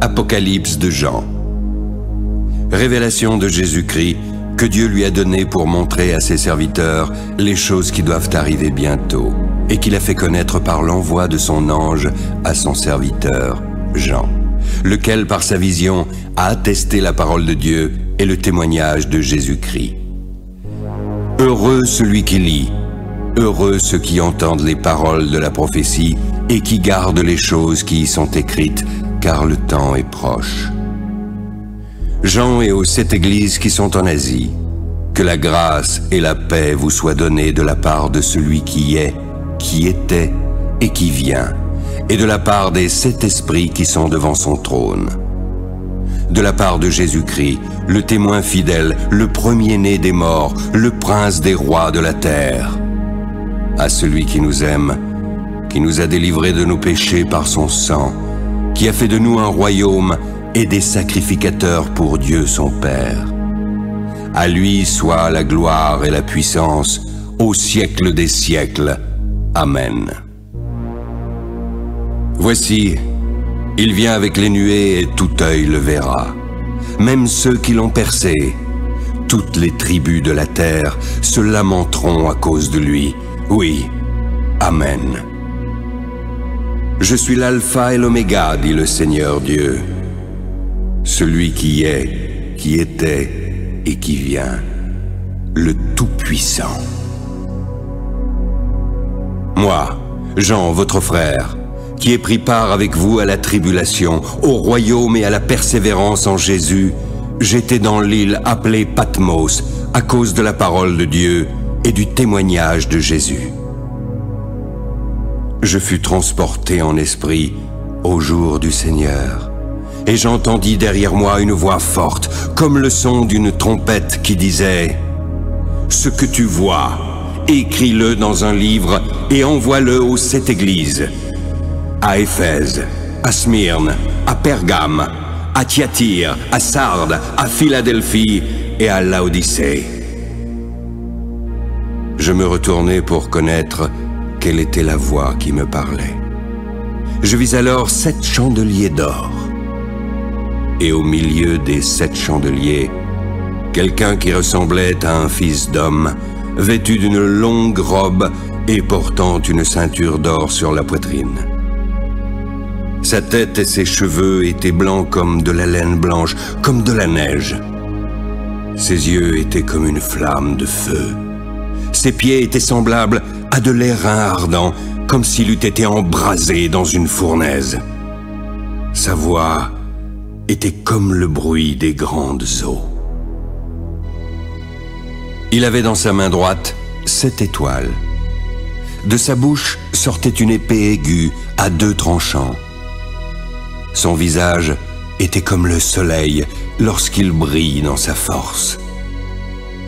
Apocalypse de Jean. Révélation de Jésus-Christ que Dieu lui a donnée pour montrer à ses serviteurs les choses qui doivent arriver bientôt et qu'il a fait connaître par l'envoi de son ange à son serviteur Jean, lequel par sa vision a attesté la parole de Dieu et le témoignage de Jésus-Christ. Heureux celui qui lit, heureux ceux qui entendent les paroles de la prophétie et qui gardent les choses qui y sont écrites, car le temps est proche. Jean et aux 7 églises qui sont en Asie, que la grâce et la paix vous soient données de la part de celui qui est, qui était et qui vient, et de la part des 7 esprits qui sont devant son trône. De la part de Jésus-Christ, le témoin fidèle, le premier-né des morts, le prince des rois de la terre. À celui qui nous aime, qui nous a délivrés de nos péchés par son sang, qui a fait de nous un royaume et des sacrificateurs pour Dieu son Père. À lui soit la gloire et la puissance au siècle des siècles. Amen. Voici, il vient avec les nuées et tout œil le verra, même ceux qui l'ont percé. Toutes les tribus de la terre se lamenteront à cause de lui. Oui, Amen. Je suis l'alpha et l'oméga, dit le Seigneur Dieu, celui qui est, qui était et qui vient, le Tout-Puissant. Moi, Jean, votre frère, qui ai pris part avec vous à la tribulation, au royaume et à la persévérance en Jésus, j'étais dans l'île appelée Patmos à cause de la parole de Dieu et du témoignage de Jésus. Je fus transporté en esprit au jour du Seigneur, et j'entendis derrière moi une voix forte, comme le son d'une trompette qui disait « Ce que tu vois, écris-le dans un livre et envoie-le aux 7 églises, à Éphèse, à Smyrne, à Pergame, à Thyatire, à Sardes, à Philadelphie et à Laodicée. » Je me retournai pour connaître quelle était la voix qui me parlait. Je vis alors 7 chandeliers d'or. Et au milieu des 7 chandeliers, quelqu'un qui ressemblait à un fils d'homme, vêtu d'une longue robe et portant une ceinture d'or sur la poitrine. Sa tête et ses cheveux étaient blancs comme de la laine blanche, comme de la neige. Ses yeux étaient comme une flamme de feu. Ses pieds étaient semblables à de l'airain ardent, comme s'il eût été embrasé dans une fournaise. Sa voix était comme le bruit des grandes eaux. Il avait dans sa main droite 7 étoiles. De sa bouche sortait une épée aiguë à 2 tranchants. Son visage était comme le soleil lorsqu'il brille dans sa force.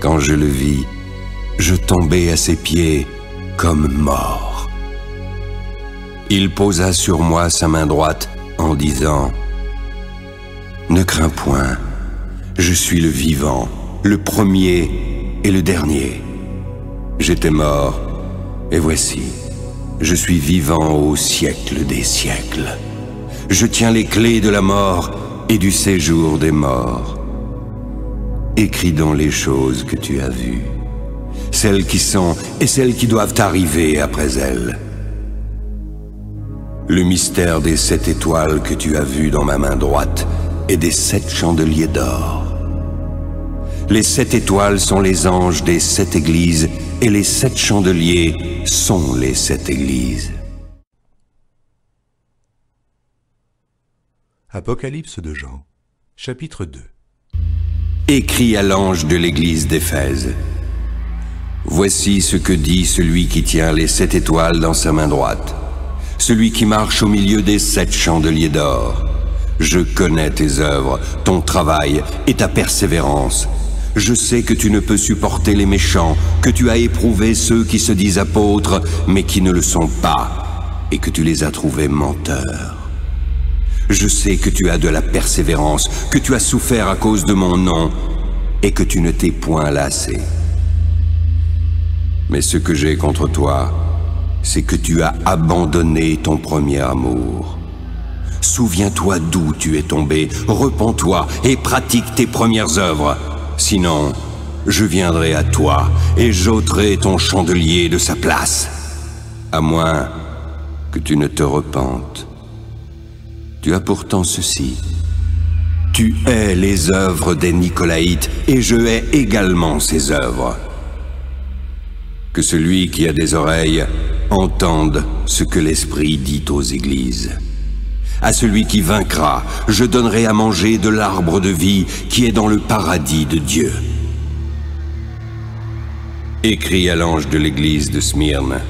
Quand je le vis, je tombai à ses pieds comme mort. Il posa sur moi sa main droite en disant « Ne crains point, je suis le vivant, le premier et le dernier. J'étais mort, et voici, je suis vivant au siècle des siècles. Je tiens les clés de la mort et du séjour des morts. Écris donc les choses que tu as vues, celles qui sont et celles qui doivent arriver après elles. Le mystère des 7 étoiles que tu as vues dans ma main droite et des 7 chandeliers d'or. Les 7 étoiles sont les anges des 7 églises et les 7 chandeliers sont les 7 églises. Apocalypse de Jean, chapitre 2. Écrit à l'ange de l'église d'Éphèse. Voici ce que dit celui qui tient les 7 étoiles dans sa main droite, celui qui marche au milieu des 7 chandeliers d'or. Je connais tes œuvres, ton travail et ta persévérance. Je sais que tu ne peux supporter les méchants, que tu as éprouvé ceux qui se disent apôtres, mais qui ne le sont pas, et que tu les as trouvés menteurs. Je sais que tu as de la persévérance, que tu as souffert à cause de mon nom, et que tu ne t'es point lassé. Mais ce que j'ai contre toi, c'est que tu as abandonné ton premier amour. souviens-toi d'où tu es tombé, repens-toi et pratique tes premières œuvres. Sinon, je viendrai à toi et j'ôterai ton chandelier de sa place. À moins que tu ne te repentes. Tu as pourtant ceci. Tu hais les œuvres des Nicolaïtes et je hais également ces œuvres. Que celui qui a des oreilles entende ce que l'Esprit dit aux églises. À celui qui vaincra, je donnerai à manger de l'arbre de vie qui est dans le paradis de Dieu. Écris à l'ange de l'église de Smyrne.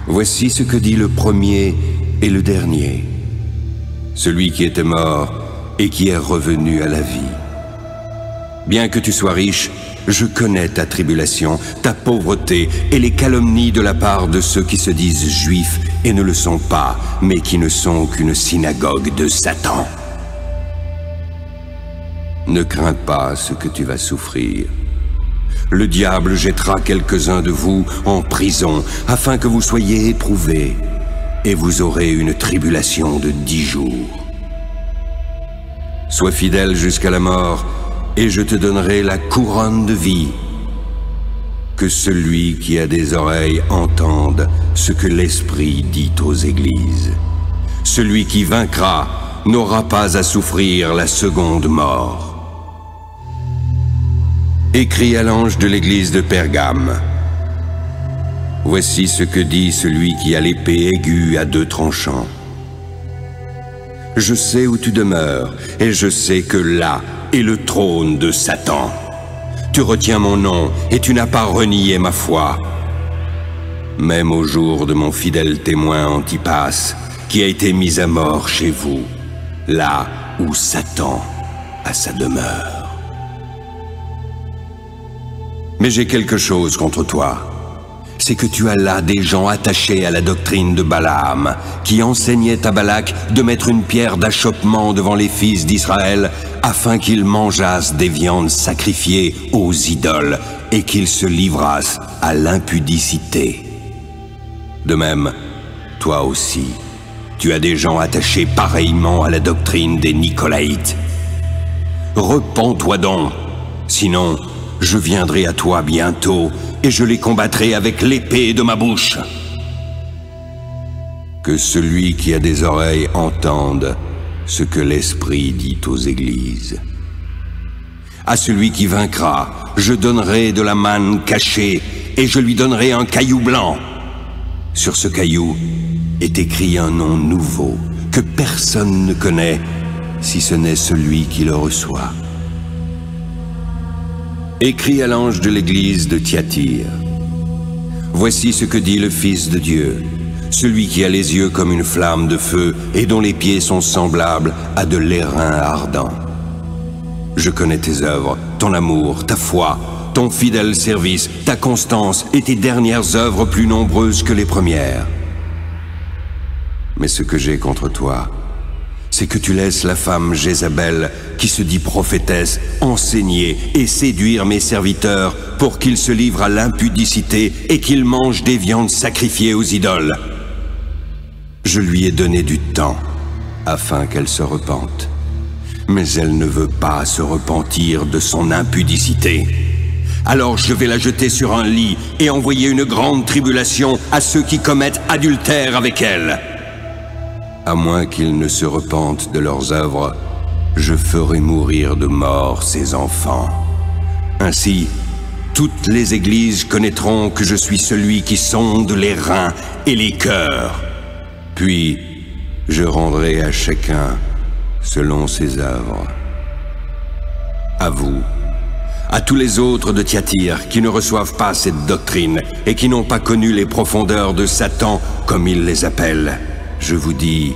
Voici ce que dit le premier et le dernier, celui qui était mort et qui est revenu à la vie. Bien que tu sois riche, je connais ta tribulation, ta pauvreté et les calomnies de la part de ceux qui se disent juifs et ne le sont pas, mais qui ne sont qu'une synagogue de Satan. Ne crains pas ce que tu vas souffrir. Le diable jettera quelques-uns de vous en prison, afin que vous soyez éprouvés, et vous aurez une tribulation de 10 jours. Sois fidèle jusqu'à la mort, et je te donnerai la couronne de vie. Que celui qui a des oreilles entende ce que l'Esprit dit aux églises. Celui qui vaincra n'aura pas à souffrir la seconde mort. Écris à l'ange de l'église de Pergame. Voici ce que dit celui qui a l'épée aiguë à 2 tranchants. Je sais où tu demeures, et je sais que là est le trône de Satan. Tu retiens mon nom, et tu n'as pas renié ma foi. Même au jour de mon fidèle témoin Antipas, qui a été mis à mort chez vous, là où Satan a sa demeure. Mais j'ai quelque chose contre toi. C'est que tu as là des gens attachés à la doctrine de Balaam, qui enseignait à Balak de mettre une pierre d'achoppement devant les fils d'Israël, afin qu'ils mangeassent des viandes sacrifiées aux idoles et qu'ils se livrassent à l'impudicité. De même, toi aussi, tu as des gens attachés pareillement à la doctrine des Nicolaïtes. Repens-toi donc, sinon je viendrai à toi bientôt et je les combattrai avec l'épée de ma bouche. Que celui qui a des oreilles entende ce que l'Esprit dit aux églises. À celui qui vaincra, je donnerai de la manne cachée et je lui donnerai un caillou blanc. Sur ce caillou est écrit un nom nouveau que personne ne connaît si ce n'est celui qui le reçoit. Écris à l'ange de l'église de Thyatire. Voici ce que dit le Fils de Dieu, celui qui a les yeux comme une flamme de feu et dont les pieds sont semblables à de l'airain ardent. Je connais tes œuvres, ton amour, ta foi, ton fidèle service, ta constance et tes dernières œuvres plus nombreuses que les premières. Mais ce que j'ai contre toi, c'est que tu laisses la femme Jézabel, qui se dit prophétesse, enseigner et séduire mes serviteurs pour qu'ils se livrent à l'impudicité et qu'ils mangent des viandes sacrifiées aux idoles. Je lui ai donné du temps afin qu'elle se repente, mais elle ne veut pas se repentir de son impudicité. Alors je vais la jeter sur un lit et envoyer une grande tribulation à ceux qui commettent adultère avec elle. À moins qu'ils ne se repentent de leurs œuvres, je ferai mourir de mort ses enfants. Ainsi, toutes les églises connaîtront que je suis celui qui sonde les reins et les cœurs. Puis, je rendrai à chacun selon ses œuvres. À vous, à tous les autres de Thyatire qui ne reçoivent pas cette doctrine et qui n'ont pas connu les profondeurs de Satan, comme il les appelle, je vous dis,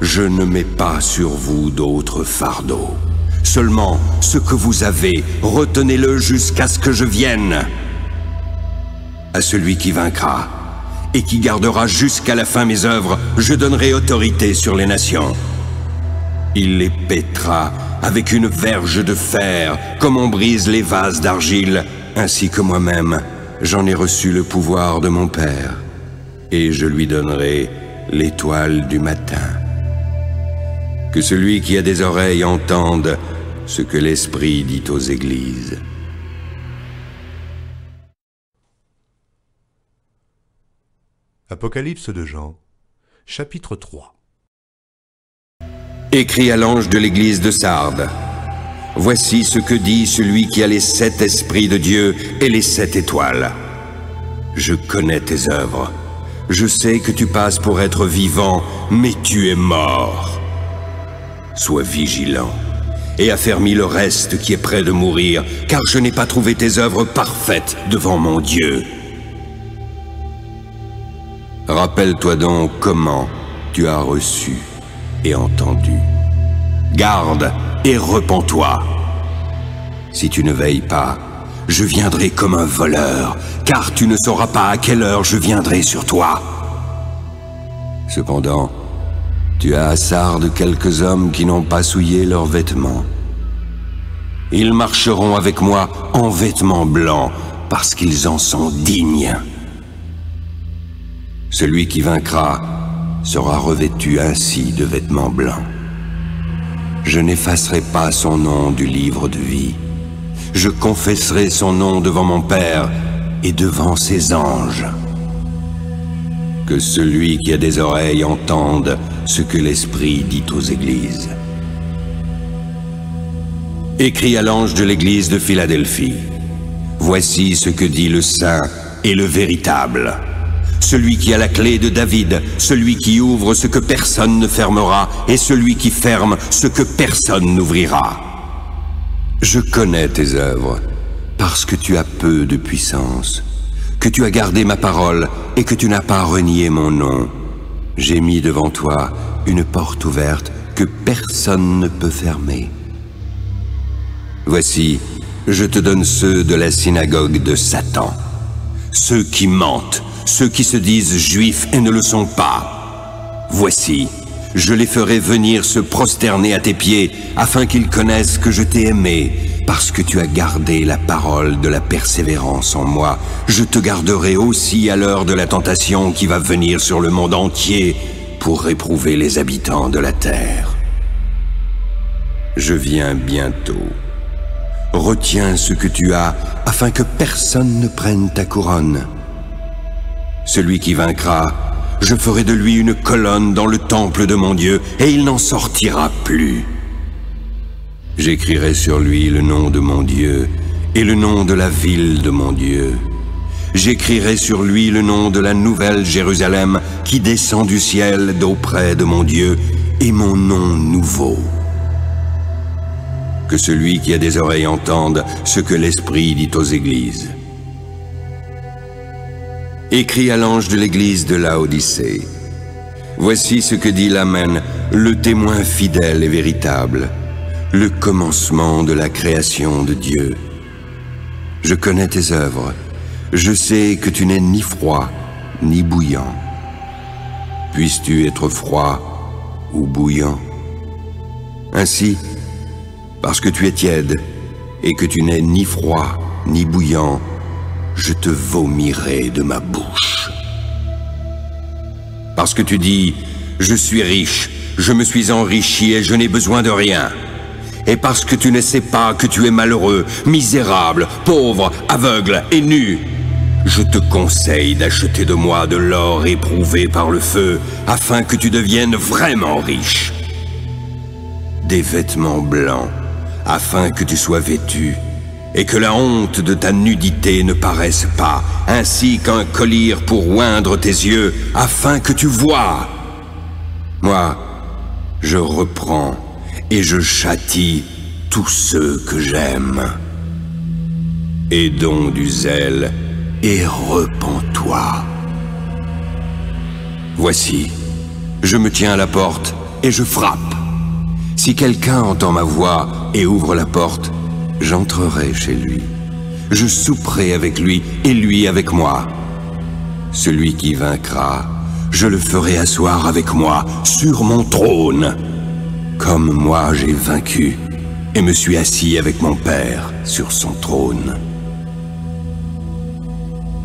je ne mets pas sur vous d'autres fardeaux. Seulement, ce que vous avez, retenez-le jusqu'à ce que je vienne. À celui qui vaincra et qui gardera jusqu'à la fin mes œuvres, je donnerai autorité sur les nations. Il les pétera avec une verge de fer, comme on brise les vases d'argile, ainsi que moi-même, j'en ai reçu le pouvoir de mon Père, et je lui donnerai l'étoile du matin. Que celui qui a des oreilles entende ce que l'Esprit dit aux églises. Apocalypse de Jean, chapitre 3. Écrit à l'ange de l'église de Sardes. Voici ce que dit celui qui a les 7 esprits de Dieu et les 7 étoiles. Je connais tes œuvres. Je sais que tu passes pour être vivant, mais tu es mort. Sois vigilant et affermis le reste qui est près de mourir, car je n'ai pas trouvé tes œuvres parfaites devant mon Dieu. Rappelle-toi donc comment tu as reçu et entendu. Garde et repens-toi. Si tu ne veilles pas, je viendrai comme un voleur, car tu ne sauras pas à quelle heure je viendrai sur toi. Cependant, tu as à Sardes quelques hommes qui n'ont pas souillé leurs vêtements. Ils marcheront avec moi en vêtements blancs, parce qu'ils en sont dignes. Celui qui vaincra sera revêtu ainsi de vêtements blancs. Je n'effacerai pas son nom du livre de vie. Je confesserai son nom devant mon Père et devant ses anges. Que celui qui a des oreilles entende ce que l'Esprit dit aux églises. Écrit à l'ange de l'église de Philadelphie. Voici ce que dit le Saint et le véritable. Celui qui a la clé de David, celui qui ouvre ce que personne ne fermera, et celui qui ferme ce que personne n'ouvrira. Je connais tes œuvres, parce que tu as peu de puissance, que tu as gardé ma parole et que tu n'as pas renié mon nom. J'ai mis devant toi une porte ouverte que personne ne peut fermer. Voici, je te donne ceux de la synagogue de Satan, ceux qui mentent, ceux qui se disent juifs et ne le sont pas. Voici, je les ferai venir se prosterner à tes pieds, afin qu'ils connaissent que je t'ai aimé, parce que tu as gardé la parole de la persévérance en moi. Je te garderai aussi à l'heure de la tentation qui va venir sur le monde entier pour réprouver les habitants de la terre. Je viens bientôt. Retiens ce que tu as, afin que personne ne prenne ta couronne. Celui qui vaincra, je ferai de lui une colonne dans le temple de mon Dieu, et il n'en sortira plus. J'écrirai sur lui le nom de mon Dieu, et le nom de la ville de mon Dieu. J'écrirai sur lui le nom de la nouvelle Jérusalem, qui descend du ciel d'auprès de mon Dieu, et mon nom nouveau. Que celui qui a des oreilles entende ce que l'Esprit dit aux églises. Écrit à l'ange de l'église de Laodicée. Voici ce que dit l'Amen, le témoin fidèle et véritable, le commencement de la création de Dieu. Je connais tes œuvres, je sais que tu n'es ni froid ni bouillant. Puisses-tu être froid ou bouillant? Ainsi, parce que tu es tiède et que tu n'es ni froid ni bouillant, je te vomirai de ma bouche. Parce que tu dis, je suis riche, je me suis enrichi et je n'ai besoin de rien. Et parce que tu ne sais pas que tu es malheureux, misérable, pauvre, aveugle et nu, je te conseille d'acheter de moi de l'or éprouvé par le feu, afin que tu deviennes vraiment riche. Des vêtements blancs, afin que tu sois vêtu, et que la honte de ta nudité ne paraisse pas, ainsi qu'un collier pour oindre tes yeux, afin que tu vois. Moi, je reprends et je châtie tous ceux que j'aime. Aie donc du zèle et repens-toi. Voici, je me tiens à la porte et je frappe. Si quelqu'un entend ma voix et ouvre la porte, j'entrerai chez lui. Je souperai avec lui et lui avec moi. Celui qui vaincra, je le ferai asseoir avec moi sur mon trône, comme moi j'ai vaincu et me suis assis avec mon Père sur son trône.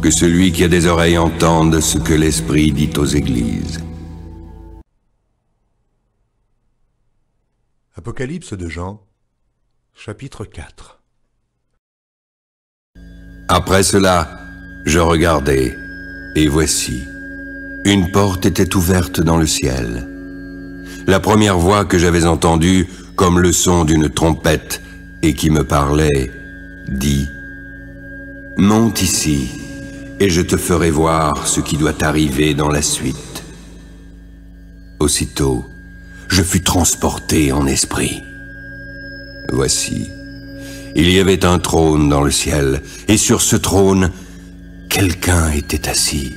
Que celui qui a des oreilles entende ce que l'Esprit dit aux églises. Apocalypse de Jean, chapitre 4. Après cela, je regardai, et voici, une porte était ouverte dans le ciel. La première voix que j'avais entendue, comme le son d'une trompette, et qui me parlait, dit « Monte ici, et je te ferai voir ce qui doit arriver dans la suite. » Aussitôt, je fus transporté en esprit. Voici, il y avait un trône dans le ciel, et sur ce trône, quelqu'un était assis.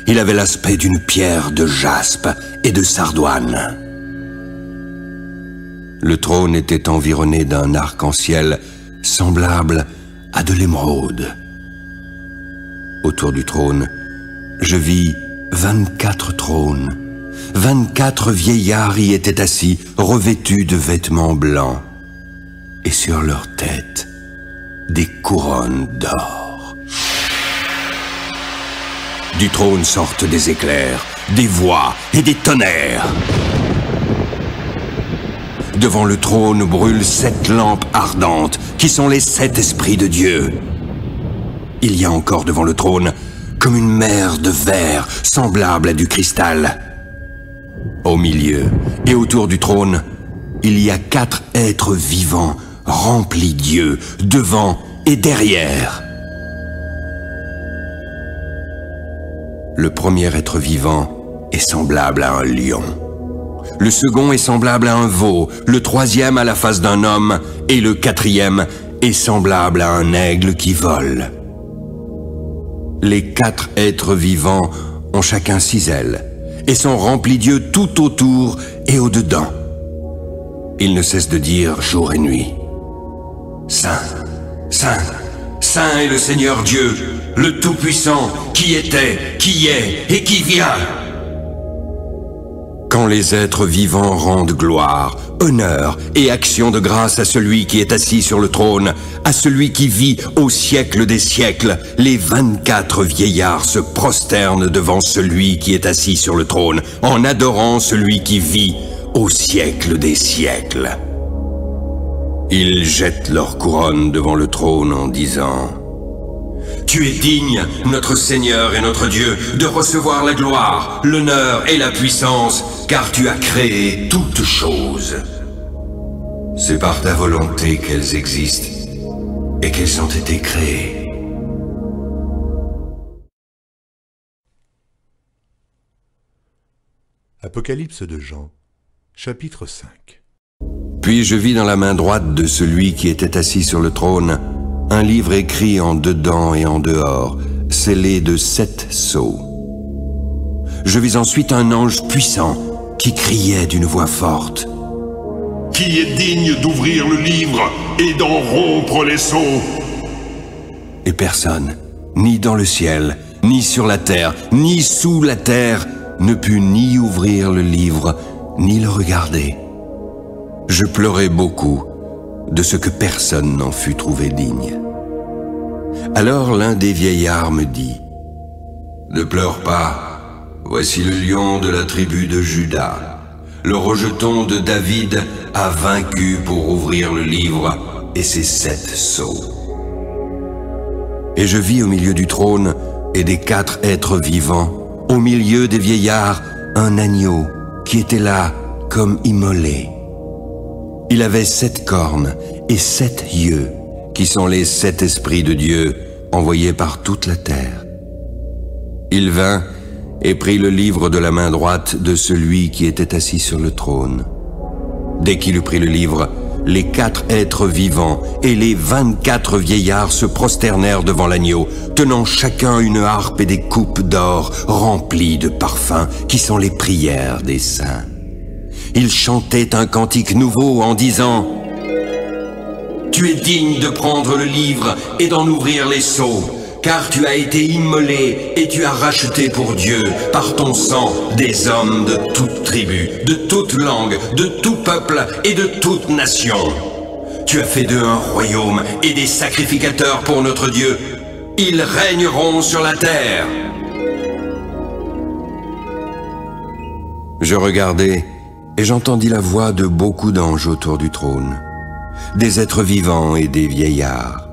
Il avait l'aspect d'une pierre de jaspe et de sardoine. Le trône était environné d'un arc-en-ciel semblable à de l'émeraude. Autour du trône, je vis 24 trônes. 24 vieillards y étaient assis, revêtus de vêtements blancs, et sur leurs têtes, des couronnes d'or. Du trône sortent des éclairs, des voix et des tonnerres. Devant le trône brûlent 7 lampes ardentes, qui sont les 7 esprits de Dieu. Il y a encore devant le trône, comme une mer de verre, semblable à du cristal. Au milieu et autour du trône, il y a 4 êtres vivants, remplis d'yeux, devant et derrière. Le premier être vivant est semblable à un lion. Le second est semblable à un veau, le troisième à la face d'un homme, et le quatrième est semblable à un aigle qui vole. Les 4 êtres vivants ont chacun 6 ailes, et sont remplis d'yeux tout autour et au-dedans. Ils ne cessent de dire jour et nuit, « Saint, Saint, Saint est le Seigneur Dieu, le Tout-Puissant, qui était, qui est et qui vient. » Quand les êtres vivants rendent gloire, honneur et action de grâce à celui qui est assis sur le trône, à celui qui vit au siècle des siècles, les 24 vieillards se prosternent devant celui qui est assis sur le trône, en adorant celui qui vit au siècle des siècles. Ils jettent leur couronne devant le trône en disant « Tu es digne, notre Seigneur et notre Dieu, de recevoir la gloire, l'honneur et la puissance, car tu as créé toutes choses. C'est par ta volonté qu'elles existent et qu'elles ont été créées. » Apocalypse de Jean, chapitre 5. Puis je vis dans la main droite de celui qui était assis sur le trône un livre écrit en dedans et en dehors, scellé de 7 sceaux. Je vis ensuite un ange puissant qui criait d'une voix forte. « Qui est digne d'ouvrir le livre et d'en rompre les sceaux ?» Et personne, ni dans le ciel, ni sur la terre, ni sous la terre, ne put ni ouvrir le livre, ni le regarder. Je pleurais beaucoup de ce que personne n'en fut trouvé digne. Alors l'un des vieillards me dit, « Ne pleure pas, voici le lion de la tribu de Juda. Le rejeton de David a vaincu pour ouvrir le livre et ses 7 sceaux. » Et je vis au milieu du trône et des 4 êtres vivants, au milieu des vieillards, un agneau qui était là comme immolé. Il avait 7 cornes et 7 yeux, qui sont les 7 esprits de Dieu envoyés par toute la terre. Il vint et prit le livre de la main droite de celui qui était assis sur le trône. Dès qu'il eut pris le livre, les 4 êtres vivants et les 24 vieillards se prosternèrent devant l'agneau, tenant chacun une harpe et des coupes d'or remplies de parfums, qui sont les prières des saints. Ils chantaient un cantique nouveau en disant « Tu es digne de prendre le livre et d'en ouvrir les sceaux, car tu as été immolé et tu as racheté pour Dieu, par ton sang, des hommes de toute tribu, de toute langue, de tout peuple et de toute nation. Tu as fait d'eux un royaume et des sacrificateurs pour notre Dieu. Ils régneront sur la terre. » Je regardai, Et j'entendis la voix de beaucoup d'anges autour du trône, des êtres vivants et des vieillards.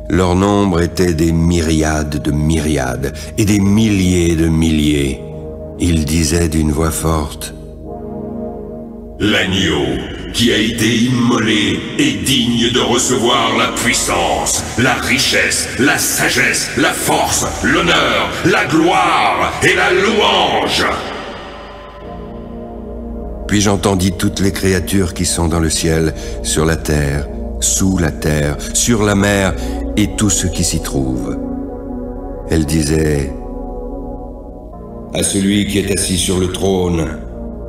Leur nombre était des myriades de myriades et des milliers de milliers. Ils disaient d'une voix forte: L'agneau qui a été immolé est digne de recevoir la puissance, la richesse, la sagesse, la force, l'honneur, la gloire et la louange. Puis j'entendis toutes les créatures qui sont dans le ciel, sur la terre, sous la terre, sur la mer, et tout ce qui s'y trouve. Elles disaient: à celui qui est assis sur le trône,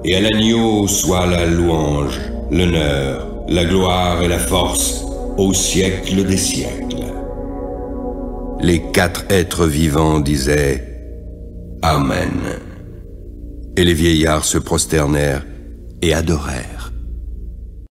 et à l'agneau soit la louange, l'honneur, la gloire et la force, au siècle des siècles. Les 4 êtres vivants disaient: Amen. Et les vieillards se prosternèrent et adorèrent.